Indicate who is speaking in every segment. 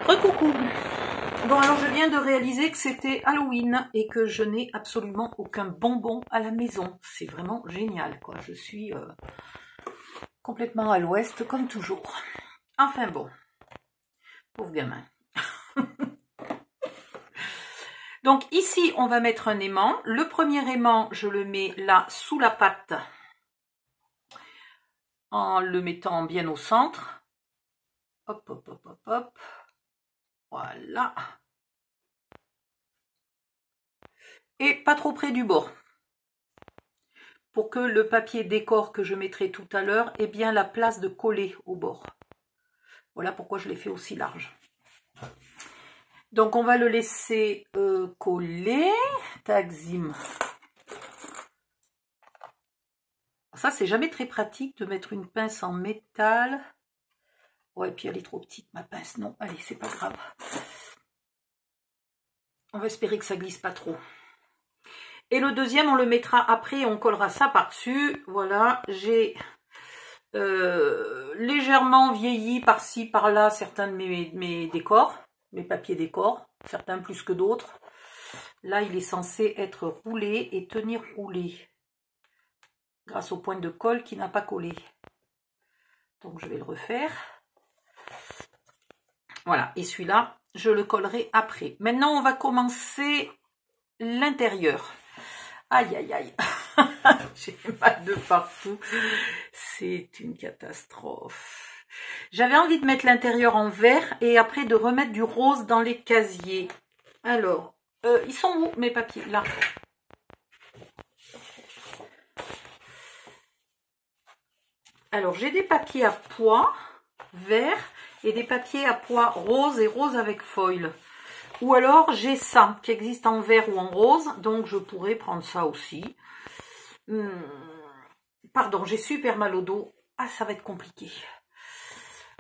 Speaker 1: Recoucou. Bon, alors je viens de réaliser que c'était Halloween et que je n'ai absolument aucun bonbon à la maison. C'est vraiment génial, quoi. Je suis complètement à l'ouest, comme toujours. Enfin bon, pauvre gamin. Donc ici, on va mettre un aimant. Le premier aimant, je le mets là, sous la pâte, en le mettant bien au centre. Hop, hop, hop, hop, hop. Voilà. Et pas trop près du bord. Pour que le papier décor que je mettrai tout à l'heure ait bien la place de coller au bord. Voilà pourquoi je l'ai fait aussi large. Donc on va le laisser coller. Tagzim. Ça, c'est jamais très pratique de mettre une pince en métal. Ouais, puis elle est trop petite, ma pince. Non, allez, c'est pas grave. On va espérer que ça glisse pas trop. Et le deuxième, on le mettra après, on collera ça par-dessus. Voilà, j'ai légèrement vieilli par-ci, par-là, certains de mes décors, mes papiers décors, certains plus que d'autres. Là, il est censé être roulé et tenir roulé, grâce au point de colle qui n'a pas collé. Donc, je vais le refaire. Voilà, et celui-là, je le collerai après. Maintenant, on va commencer l'intérieur. Aïe, aïe, aïe. J'ai mal de partout. C'est une catastrophe. J'avais envie de mettre l'intérieur en vert et après de remettre du rose dans les casiers. Alors, ils sont où mes papiers? Là. Alors, j'ai des papiers à pois vert et des papiers à pois rose et rose avec foil. Ou alors, j'ai ça qui existe en vert ou en rose, donc je pourrais prendre ça aussi. Pardon, j'ai super mal au dos. Ah, ça va être compliqué.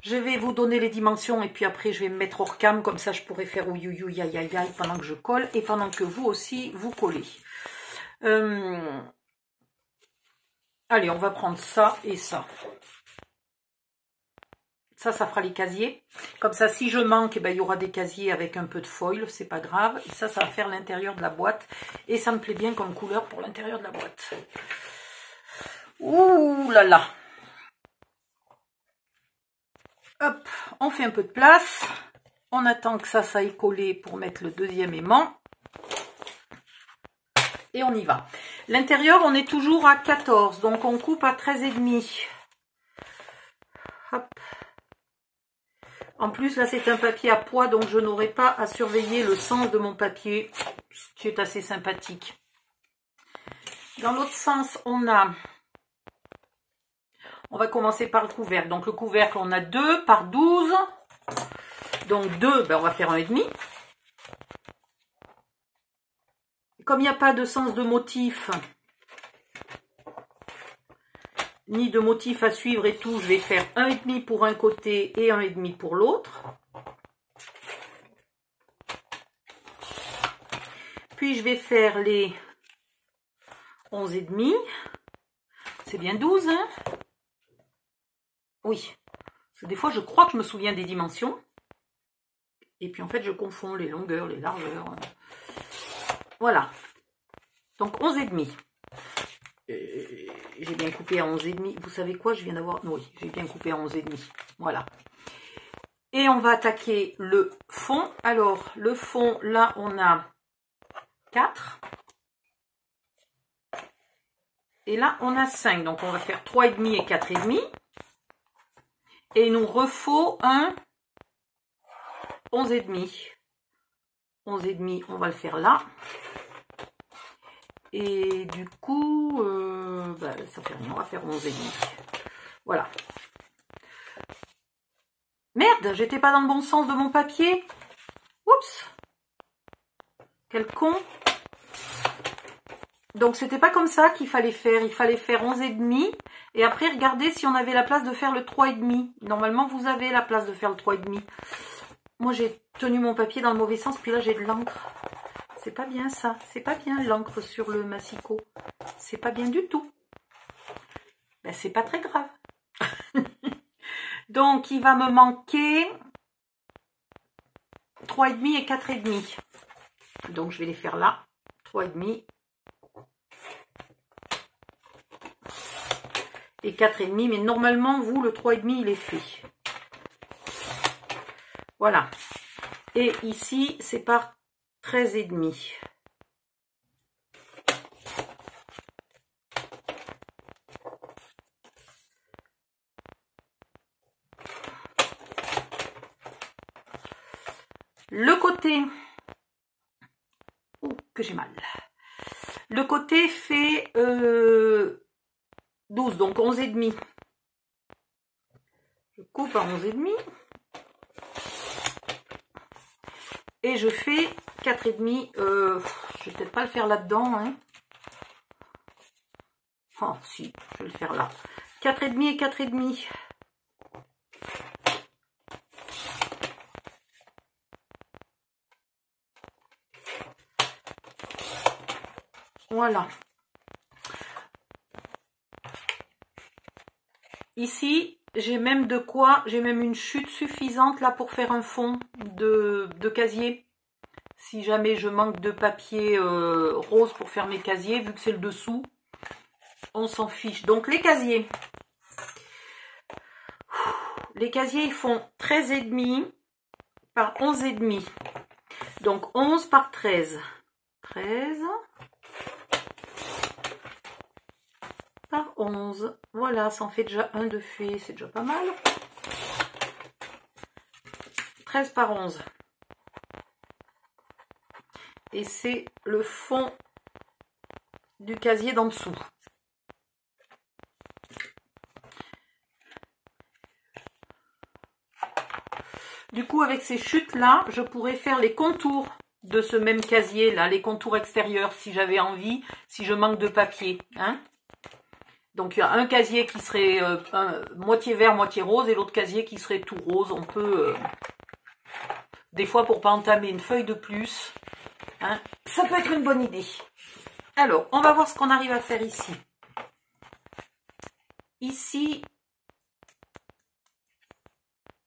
Speaker 1: Je vais vous donner les dimensions et puis après, je vais me mettre hors cam. Comme ça, je pourrai faire ouïouïouï, aïe, aïe, aïe pendant que je colle et pendant que vous aussi, vous collez. Allez, on va prendre ça et ça. Ça fera les casiers. Comme ça, si je manque, eh ben, il y aura des casiers avec un peu de foil, c'est pas grave. Et ça va faire l'intérieur de la boîte. Et ça me plaît bien comme couleur pour l'intérieur de la boîte. Ouh là là. Hop, on fait un peu de place. On attend que ça aille coller pour mettre le deuxième aimant. Et on y va. L'intérieur, on est toujours à 14. Donc, on coupe à 13,5. Hop. En plus, là, c'est un papier à pois, donc je n'aurai pas à surveiller le sens de mon papier, ce qui est assez sympathique. Dans l'autre sens, on va commencer par le couvercle. Donc, le couvercle, on a 2 par 12. Donc, 2, ben, on va faire 1,5. Comme il n'y a pas de sens de motif, ni de motif à suivre et tout, je vais faire 1,5 pour un côté et 1,5 pour l'autre. Puis je vais faire les 11,5. C'est bien 12, hein? Oui. Parce que des fois, je crois que je me souviens des dimensions. Et puis en fait, je confonds les longueurs, les largeurs. Voilà. Donc 11,5. J'ai bien coupé à 11,5. Vous savez quoi? Je viens d'avoir... Oui, j'ai bien coupé à 11,5. Voilà. Et on va attaquer le fond. Alors, le fond, là, on a 4. Et là, on a 5. Donc, on va faire 3,5 et 4,5. Et il nous refaut un 11,5. 11,5, on va le faire là. Et du coup, ça fait rien, on va faire 11,5. Voilà. Merde, j'étais pas dans le bon sens de mon papier. Oups. Quel con. Donc, c'était pas comme ça qu'il fallait faire. Il fallait faire 11,5. Et après, regardez si on avait la place de faire le 3,5. Normalement, vous avez la place de faire le 3,5. Moi, j'ai tenu mon papier dans le mauvais sens. Puis là, j'ai de l'encre. C'est pas bien ça. C'est pas bien l'encre sur le massicot. C'est pas bien du tout. Ben, c'est pas très grave. Donc, il va me manquer 3,5 et 4,5. Donc je vais les faire là. 3,5 et 4,5. Mais normalement, vous, le 3,5, il est fait. Voilà. Et ici, c'est par 13,5. Le côté, oh, que j'ai mal. Le côté fait 12, donc 11,5. Je coupe à 11,5. Et je fais 4,5. Je vais peut-être pas le faire là-dedans. Hein. Oh, si, je vais le faire là. 4,5 et 4,5. Voilà. Ici, j'ai même de quoi, j'ai même une chute suffisante là pour faire un fond de casier. Si jamais je manque de papier rose pour faire mes casiers, vu que c'est le dessous, on s'en fiche. Donc les casiers, ils font 13,5 par 11,5. Donc 11 par 13. 13 par 11. Voilà, ça en fait déjà un de fait, c'est déjà pas mal. 13 par 11. Et c'est le fond du casier d'en dessous. Du coup, avec ces chutes-là, je pourrais faire les contours de ce même casier-là, les contours extérieurs, si j'avais envie, si je manque de papier. Hein. Donc, il y a un casier qui serait moitié vert, moitié rose, et l'autre casier qui serait tout rose. On peut, des fois, pour pas entamer une feuille de plus, hein, ça peut être une bonne idée. Alors, on va voir ce qu'on arrive à faire ici. Ici,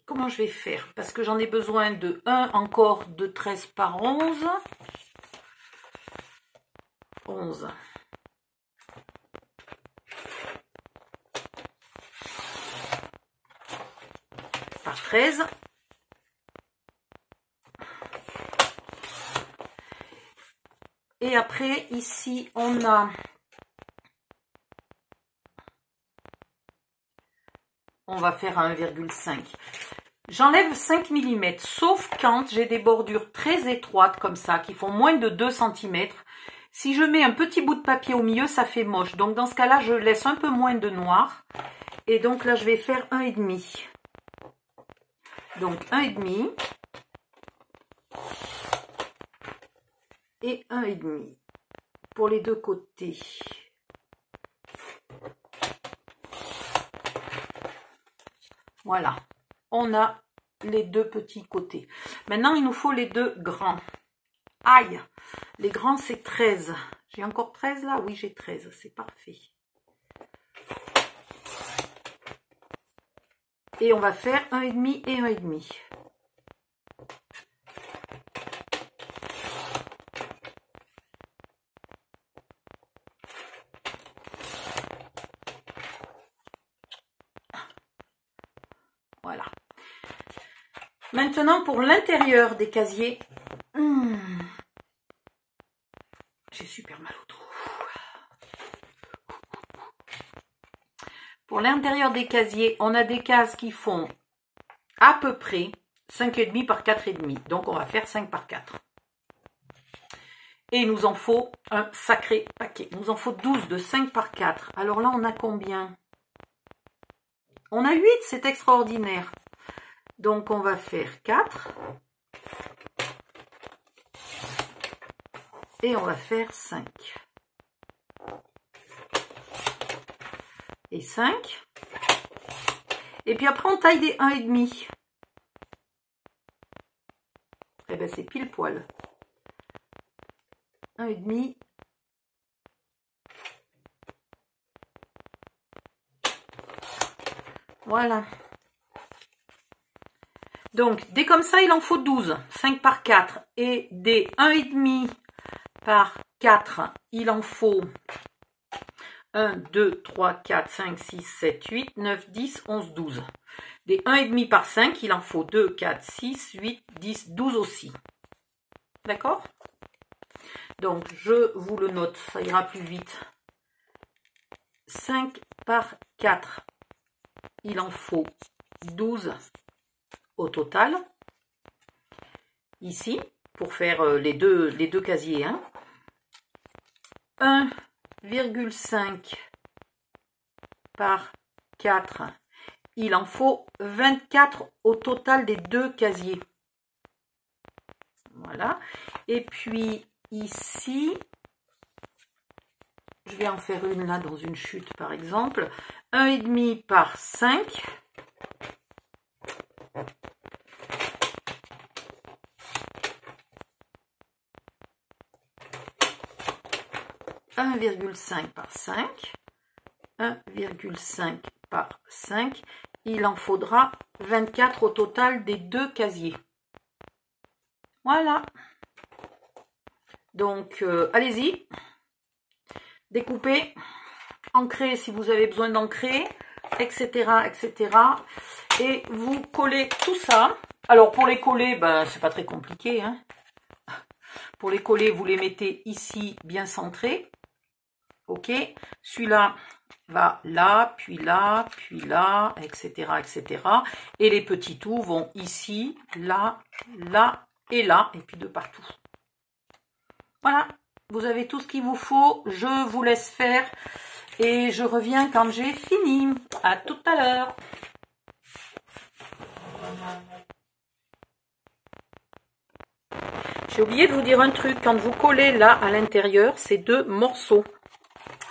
Speaker 1: comment je vais faire? Parce que j'en ai besoin de 1 encore de 13 par 11. 11. Par 13. Et après, ici, on va faire à 1,5. J'enlève 5 mm, sauf quand j'ai des bordures très étroites comme ça, qui font moins de 2 cm. Si je mets un petit bout de papier au milieu, ça fait moche. Donc dans ce cas-là, je laisse un peu moins de noir. Et donc là, je vais faire 1,5. Donc 1,5. Et 1,5 pour les deux côtés. Voilà, on a les deux petits côtés. Maintenant, il nous faut les deux grands. Aïe, les grands, c'est 13. J'ai encore 13 là? Oui, j'ai 13, c'est parfait. Et on va faire 1,5 et 1,5. Voilà. Maintenant, pour l'intérieur des casiers, j'ai super mal au dos. Pour l'intérieur des casiers, on a des cases qui font à peu près 5,5 par 4,5. Donc, on va faire 5 par 4. Et il nous en faut un sacré paquet. Il nous en faut 12 de 5 par 4. Alors là, on a combien? On a 8, c'est extraordinaire. Donc, on va faire 4. Et on va faire 5. Et 5. Et puis après, on taille des 1,5. Eh bien, c'est pile poil. 1,5. Voilà. Donc, des comme ça, il en faut 12. 5 par 4. Et des 1,5 par 4, il en faut 1, 2, 3, 4, 5, 6, 7, 8, 9, 10, 11, 12. Des 1,5 par 5, il en faut 2, 4, 6, 8, 10, 12 aussi. D'accord? Donc, je vous le note, ça ira plus vite. 5 par 4, il en faut 12 au total. Ici, pour faire les deux casiers. Hein. 1,5 par 4, il en faut 24 au total des deux casiers. Voilà. Et puis ici, je vais en faire une là dans une chute par exemple. 1,5 par 5. « 1,5 par 5, 1,5 par 5, il en faudra 24 au total des deux casiers. Voilà. Donc, allez-y, découpez, ancrez si vous avez besoin d'ancrer, etc., etc. Et vous collez tout ça. Alors, pour les coller, ben, c'est pas très compliqué. Hein. Pour les coller, vous les mettez ici, bien centrés. Ok, celui-là va là, puis là, etc., etc. Et les petits tout vont ici, là, là et là, et puis de partout. Voilà, vous avez tout ce qu'il vous faut. Je vous laisse faire et je reviens quand j'ai fini. À tout à l'heure. J'ai oublié de vous dire un truc. Quand vous collez là à l'intérieur, ces deux morceaux,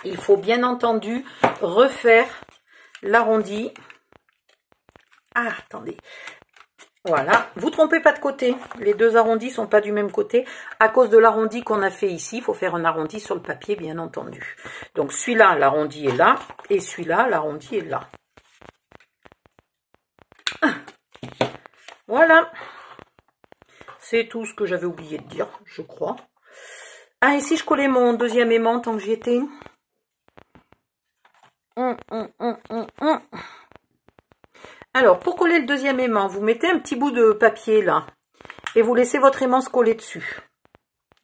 Speaker 1: il faut bien entendu refaire l'arrondi. Ah, attendez. Voilà. Vous trompez pas de côté. Les deux arrondis sont pas du même côté. À cause de l'arrondi qu'on a fait ici, il faut faire un arrondi sur le papier, bien entendu. Donc, celui-là, l'arrondi est là. Et celui-là, l'arrondi est là. Voilà. C'est tout ce que j'avais oublié de dire, je crois. Ah, et si je collais mon deuxième aimant tant que j'y étais. Alors, pour coller le deuxième aimant, vous mettez un petit bout de papier là. Et vous laissez votre aimant se coller dessus.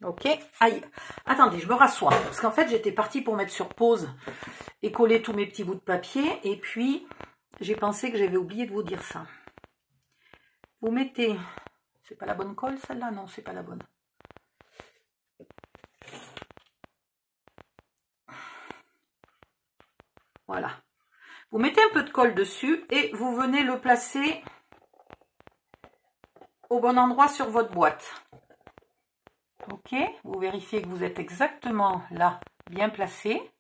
Speaker 1: Ok. Aïe. Attendez, je me rassois. Parce qu'en fait, j'étais partie pour mettre sur pause et coller tous mes petits bouts de papier. Et puis, j'ai pensé que j'avais oublié de vous dire ça. Vous mettez... C'est pas la bonne colle, celle-là? Non, c'est pas la bonne. Voilà. Vous mettez un peu de colle dessus et vous venez le placer au bon endroit sur votre boîte. Ok, vous vérifiez que vous êtes exactement là, bien placé.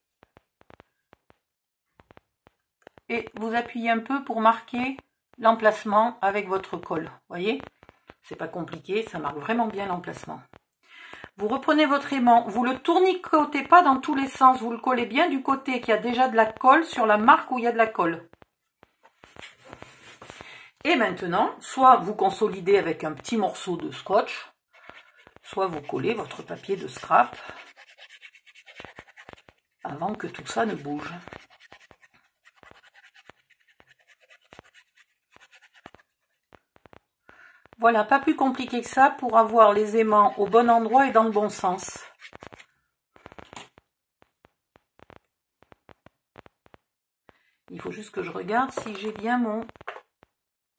Speaker 1: Et vous appuyez un peu pour marquer l'emplacement avec votre colle. Voyez, c'est pas compliqué, ça marque vraiment bien l'emplacement. Vous reprenez votre aimant, vous le tournicotez pas dans tous les sens, vous le collez bien du côté qui a déjà de la colle sur la marque où il y a de la colle. Et maintenant, soit vous consolidez avec un petit morceau de scotch, soit vous collez votre papier de scrap avant que tout ça ne bouge. Voilà, pas plus compliqué que ça pour avoir les aimants au bon endroit et dans le bon sens. Il faut juste que je regarde si j'ai bien mon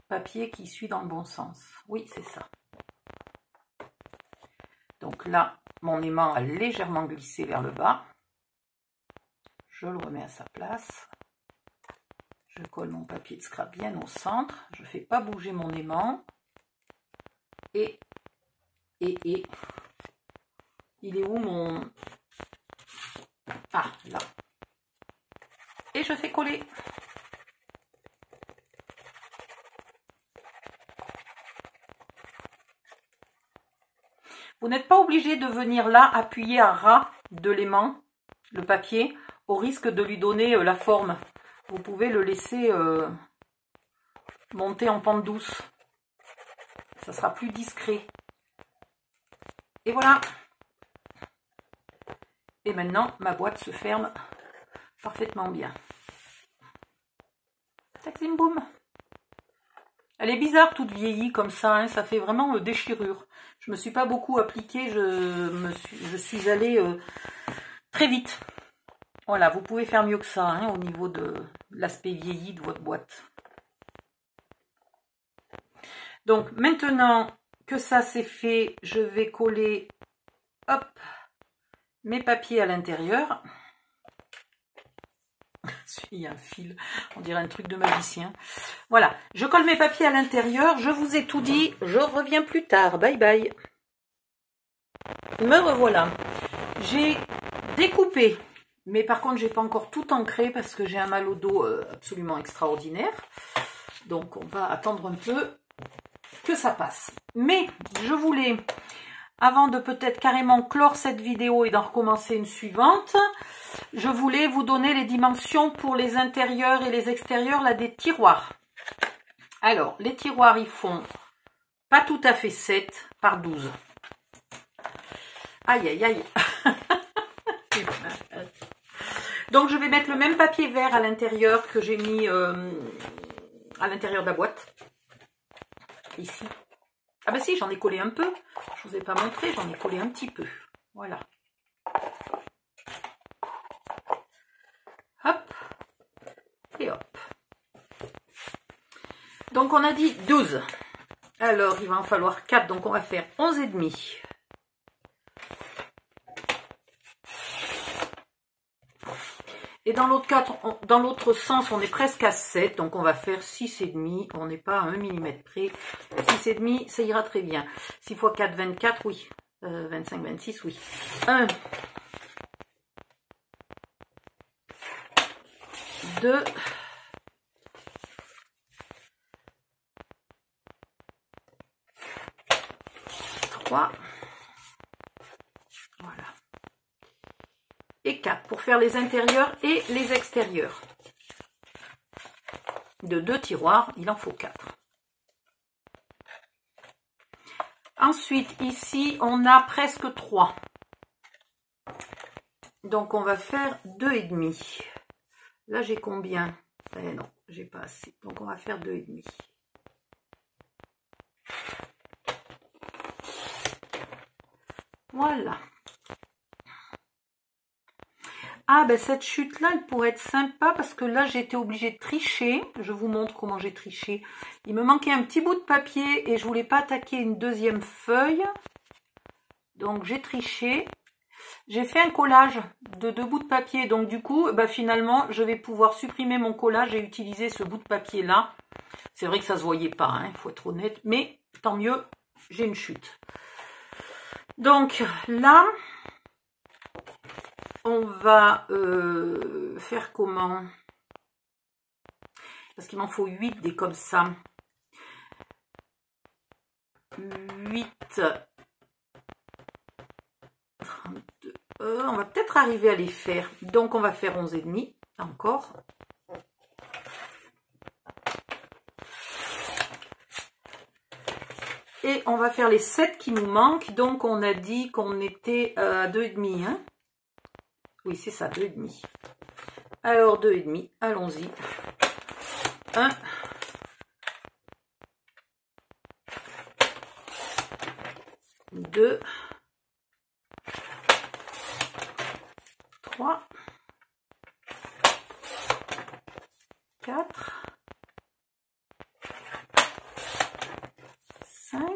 Speaker 1: papier qui suit dans le bon sens. Oui, c'est ça. Donc là, mon aimant a légèrement glissé vers le bas. Je le remets à sa place. Je colle mon papier de scrap bien au centre. Je ne fais pas bouger mon aimant. Et il est où mon... Ah, là. Et je fais coller. Vous n'êtes pas obligé de venir là appuyer à ras de l'aimant, le papier, au risque de lui donner la forme. Vous pouvez le laisser monter en pente douce. Ça sera plus discret. Et voilà. Et maintenant, ma boîte se ferme parfaitement bien. Tac, zim, boum. Elle est bizarre, toute vieillie comme ça, hein, ça fait vraiment déchirure. Je me suis pas beaucoup appliquée, je suis allée très vite. Voilà, vous pouvez faire mieux que ça, hein, au niveau de l'aspect vieilli de votre boîte. Donc, maintenant que ça c'est fait, je vais coller, hop, mes papiers à l'intérieur. Il y a un fil, on dirait un truc de magicien. Voilà, je colle mes papiers à l'intérieur, je vous ai tout dit, je reviens plus tard, bye bye. Me revoilà. J'ai découpé, mais par contre j'ai pas encore tout ancré parce que j'ai un mal au dos absolument extraordinaire. Donc on va attendre un peu que ça passe. Mais je voulais, avant de peut-être carrément clore cette vidéo et d'en recommencer une suivante, je voulais vous donner les dimensions pour les intérieurs et les extérieurs là, des tiroirs. Alors, les tiroirs, ils font pas tout à fait 7 par 12. Aïe, aïe, aïe. Donc, je vais mettre le même papier vert à l'intérieur que j'ai mis à l'intérieur de la boîte. Ici. Ah ben si, j'en ai collé un peu. Je vous ai pas montré, j'en ai collé un petit peu. Voilà. Hop. Et hop. Donc on a dit 12. Alors il va en falloir 4, donc on va faire 11 et demi. Et dans l'autre sens, on est presque à 7, donc on va faire 6 et demi. On n'est pas à 1 mm près. 6 et demi, ça ira très bien. 6 x 4, 24, oui. 25, 26, oui. 1, 2, 3, voilà. Et 4 pour faire les intérieurs et les extérieurs. De 2 tiroirs, il en faut 4. Ensuite, ici, on a presque 3. Donc, on va faire 2,5. Là, j'ai combien? Eh non, j'ai pas assez. Donc, on va faire 2,5. Voilà. Ah, ben cette chute-là, elle pourrait être sympa parce que là, j'ai été obligée de tricher. Je vous montre comment j'ai triché. Il me manquait un petit bout de papier et je voulais pas attaquer une deuxième feuille. Donc, j'ai triché. J'ai fait un collage de 2 bouts de papier. Donc, du coup, ben, finalement, je vais pouvoir supprimer mon collage et utiliser ce bout de papier-là. C'est vrai que ça se voyait pas, hein, faut être honnête. Mais, tant mieux, j'ai une chute. Donc, là... on va faire comment? Parce qu'il m'en faut 8 des comme ça. 8, 32. On va peut-être arriver à les faire. Donc, on va faire 11 et demi encore. Et on va faire les 7 qui nous manquent. Donc, on a dit qu'on était à 2,5. Hein? Oui, c'est ça, 2,5. Alors, 2,5, allons-y. 1, 2, 3, 4, 5,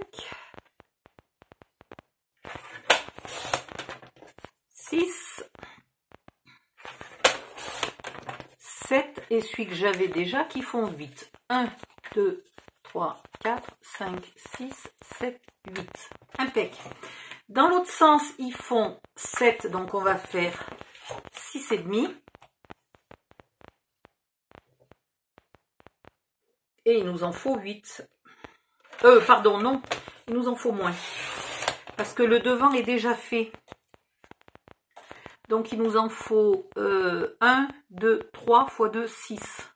Speaker 1: 6, 7 et celui que j'avais déjà qui font 8. 1, 2, 3, 4, 5, 6, 7, 8. Impec. Dans l'autre sens, ils font 7, donc on va faire 6 et demi. Et il nous en faut 8. Pardon, non, il nous en faut moins. Parce que le devant est déjà fait. Donc, il nous en faut 1, 2, 3 x 2, 6.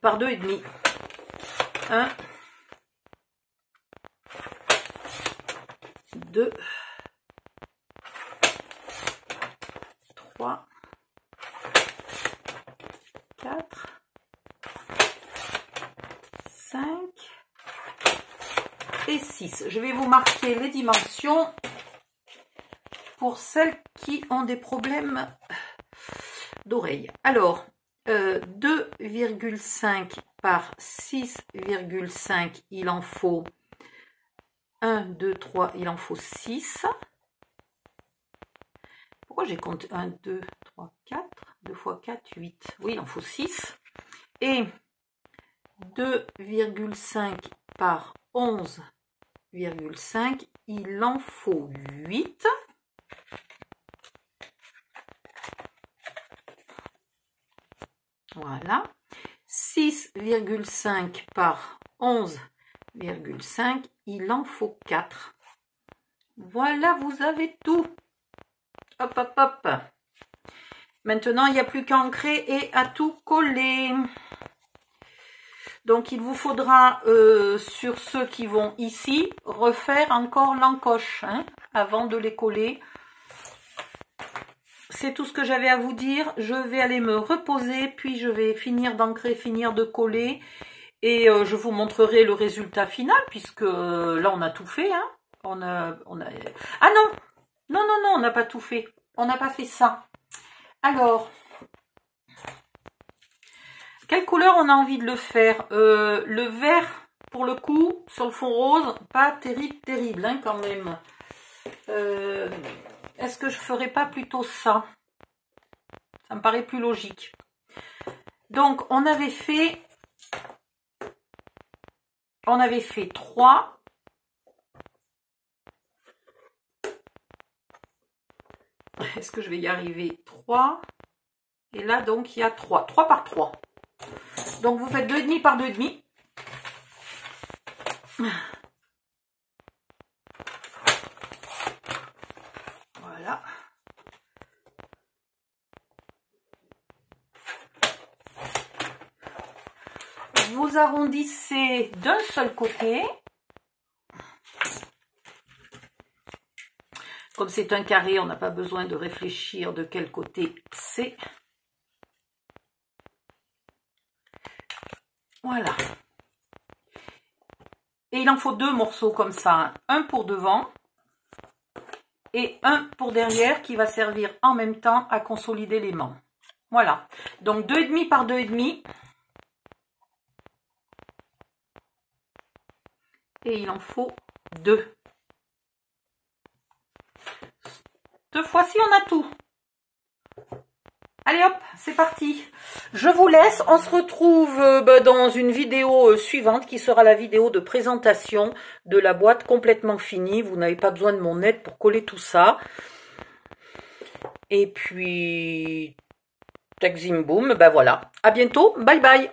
Speaker 1: par 2,5. 1, 2, 3, 4, 5 et 6. Je vais vous marquer les dimensions pour celles qui ont des problèmes d'oreille. Alors, 2,5 par 6,5, il en faut 1, 2, 3, il en faut 6. Pourquoi j'ai compté 1, 2, 3, 4, 2 fois 4, 8. Oui, il en faut 6. Et 2,5 par 11,5, il en faut 8. Voilà. 6,5 par 11,5, il en faut 4. Voilà, vous avez tout. Hop, hop, hop. Maintenant, il n'y a plus qu'à ancrer et à tout coller. Donc, il vous faudra, sur ceux qui vont ici, refaire encore l'encoche, hein, avant de les coller. C'est tout ce que j'avais à vous dire. Je vais aller me reposer, puis je vais finir d'ancrer, finir de coller. Et je vous montrerai le résultat final, puisque là, on a tout fait. Hein. Ah non, non, non, non, on n'a pas tout fait. On n'a pas fait ça. Alors, quelle couleur on a envie de le faire? Le vert, pour le coup, sur le fond rose, pas terrible, terrible, hein, quand même. Est-ce que je ferais pas plutôt ça? Ça me paraît plus logique. Donc, on avait fait 3. Est-ce que je vais y arriver? 3. Et là, donc, il y a 3. 3 par 3. Donc, vous faites 2,5 par 2,5. Voilà. Vous arrondissez d'un seul côté. Comme c'est un carré, on n'a pas besoin de réfléchir de quel côté c'est. Voilà. Et il en faut 2 morceaux comme ça. Hein. Un pour devant et un pour derrière qui va servir en même temps à consolider l'aimant. Voilà. Donc 2,5 par 2,5. Et il en faut 2. Deux fois-ci, on a tout. Allez hop, c'est parti. Je vous laisse. On se retrouve dans une vidéo suivante qui sera la vidéo de présentation de la boîte complètement finie. Vous n'avez pas besoin de mon aide pour coller tout ça. Et puis, tac zim boum, ben voilà. À bientôt. Bye bye.